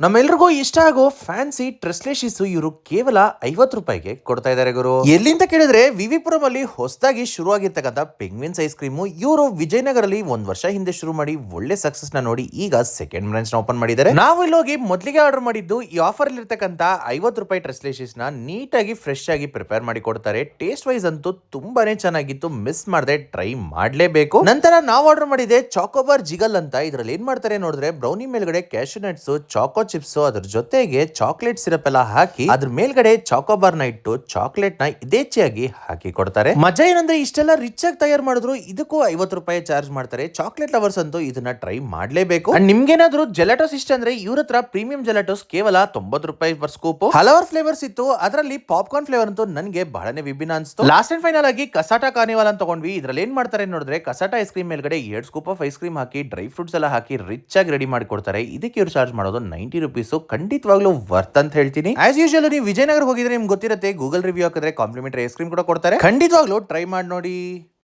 ನಮ್ಮೆಲ್ರಿಗೂ ಇಷ್ಟ ಆಗೋ ಫ್ಯಾನ್ಸಿ ಟ್ರೆಸ್ಲೆಶೀಸ್ ಇವರು ಕೇವಲ 50 ರೂಪಾಯಿಗೆ ಕೊಡ್ತಾ ಇದ್ದಾರೆ ಗುರು. ಎಲ್ಲಿಂದ ಕೇಳಿದ್ರೆ ವಿವಿಪುರಂ ಅಲ್ಲಿ ಹೊಸದಾಗಿ ಶುರುವಾಗಿರ್ತಕ್ಕಂಥ ಪೆಂಗ್ವಿನ್ಸ್ ಐಸ್ ಕ್ರೀಮ್ ಇವರು ವಿಜಯನಗರಲ್ಲಿ ಒಂದ್ ವರ್ಷ ಹಿಂದೆ ಶುರು ಮಾಡಿ ಒಳ್ಳೆ ಸಕ್ಸಸ್ ನ ನೋಡಿ ಈಗ ಸೆಕೆಂಡ್ ಬ್ರಾಂಚ್ ನ ಓಪನ್ ಮಾಡಿದ್ದಾರೆ. ನಾವು ಇಲ್ಲಿ ಹೋಗಿ ಮೊದಲಿಗೆ ಆರ್ಡರ್ ಮಾಡಿದ್ದು ಈ ಆಫರ್ ಅಲ್ಲಿ ಇರ್ತಕ್ಕಂಥ 50 ರೂಪಾಯಿ ಟ್ರೆಸ್ಲೆಶೀಸ್ ನ ನೀಟಾಗಿ ಫ್ರೆಶ್ ಆಗಿ ಪ್ರಿಪೇರ್ ಮಾಡಿ ಕೊಡ್ತಾರೆ. ಟೇಸ್ಟ್ ವೈಸ್ ಅಂತೂ ತುಂಬಾನೇ ಚೆನ್ನಾಗಿತ್ತು, ಮಿಸ್ ಮಾಡದೆ ಟ್ರೈ ಮಾಡ್ಲೇಬೇಕು. ನಂತರ ನಾವು ಆರ್ಡರ್ ಮಾಡಿದೆ ಚಾಕೋಬಾರ್ ಜಿಗಲ್ ಅಂತ. ಇದ್ರಲ್ಲಿ ಏನ್ ಮಾಡ್ತಾರೆ ನೋಡಿದ್ರೆ ಬ್ರೌನಿ ಮೇಲ್ಗಡೆ ಕ್ಯಾಶ್ಯೂ ನಟ್ಸ್, ಚಾಕೋ ಚಿಪ್ಸ್, ಅದ್ರ ಜೊತೆಗೆ ಚಾಕ್ಲೇಟ್ ಸಿರಪ್ ಎಲ್ಲ ಹಾಕಿ ಅದ್ರ ಮೇಲ್ಗಡೆ ಚಾಕೋಬಾರ್ ನ ಇಟ್ಟು ಚಾಕ್ಲೇಟ್ ನ ಇದೇಚಿಯಾಗಿ ಹಾಕಿ ಕೊಡ್ತಾರೆ. ಮಜಾ ಏನಂದ್ರೆ ಇಷ್ಟೆಲ್ಲ ರಿಚ್ ಆಗಿ ತಯಾರು ಮಾಡಿದ್ರು ಇದಕ್ಕೂ 50 ರೂಪಾಯಿ ಚಾರ್ಜ್ ಮಾಡ್ತಾರೆ. ಚಾಕ್ಲೇಟ್ ಲವರ್ಸ್ ಅಂತೂ ಇದನ್ನ ಟ್ರೈ ಮಾಡ್ಲೇಬೇಕು. ನಿಮ್ಗೇನಾದ್ರೂ ಜೆಲಾಟೋಸ್ ಇಷ್ಟ ಅಂದ್ರೆ ಇವ್ರ ಹತ್ರ ಪ್ರೀಮಿಯಂ ಜೆಲಾಟೋಸ್ ಕೇವಲ 90 ರೂಪಾಯಿ ಪರ್ ಸ್ಕೂಪ್. ಹಲವಾರು ಫ್ಲೇವರ್ಸ್ ಇತ್ತು, ಅದರಲ್ಲಿ ಪಾಪ್ಕಾರ್ನ್ ಫ್ಲೇವರ್ ಅಂತೂ ನನಗೆ ಬಹಳನೇ ವಿಭಿನ್ನ ಅನ್ಸ್ತು. ಲಾಸ್ಟ್ ಅಂಡ್ ಫೈನಲ್ ಆಗಿ ಕಸಾಟ ಕಾರ್ನಿವಾಲ್ ಅಂತ ತಗೊಂಡ್ವಿ. ಇದ್ರಲ್ಲಿ ಏನ್ ಮಾಡ್ತಾರೆ ನೋಡಿದ್ರೆ ಕಸಾಟ ಐಸ್ ಕ್ರೀಮ್ ಮೇಲ್ಗಡೆ 2 scoop of ice cream hockey dry fruits ಎಲ್ಲ ಹಾಕಿ ರಿಚ್ ಆಗಿ ರೆಡಿ ಮಾಡಿ ಕೊಡ್ತಾರೆ. ಇದಕ್ಕೆ ಇವ್ರು ಚಾರ್ಜ್ ಮಾಡೋದು 90 ರುಪೀಸ್. ಖಂಡಿತವಾಗ್ಲೂ ವರ್ತ್ ಅಂತ ಹೇಳ್ತೀನಿ. ಆಸ್ ಯೂಶುವಲ್ ನೀವು ವಿಜಯನಗರ ಹೋಗಿದ್ರೆ ನಿಮ್ಗೆ ಗೊತ್ತಿರುತ್ತೆ, ಗೂಗಲ್ ರಿವ್ಯೂ ಹಾಕಿದ್ರೆ ಕಾಂಪ್ಲಿಮೆಂಟರಿ ಐಸ್ ಕ್ರೀಮ್ ಕೂಡ ಕೊಡ್ತಾರೆ. ಖಂಡಿತವಾಗ್ಲೂ ಟ್ರೈ ಮಾಡಿ ನೋಡಿ.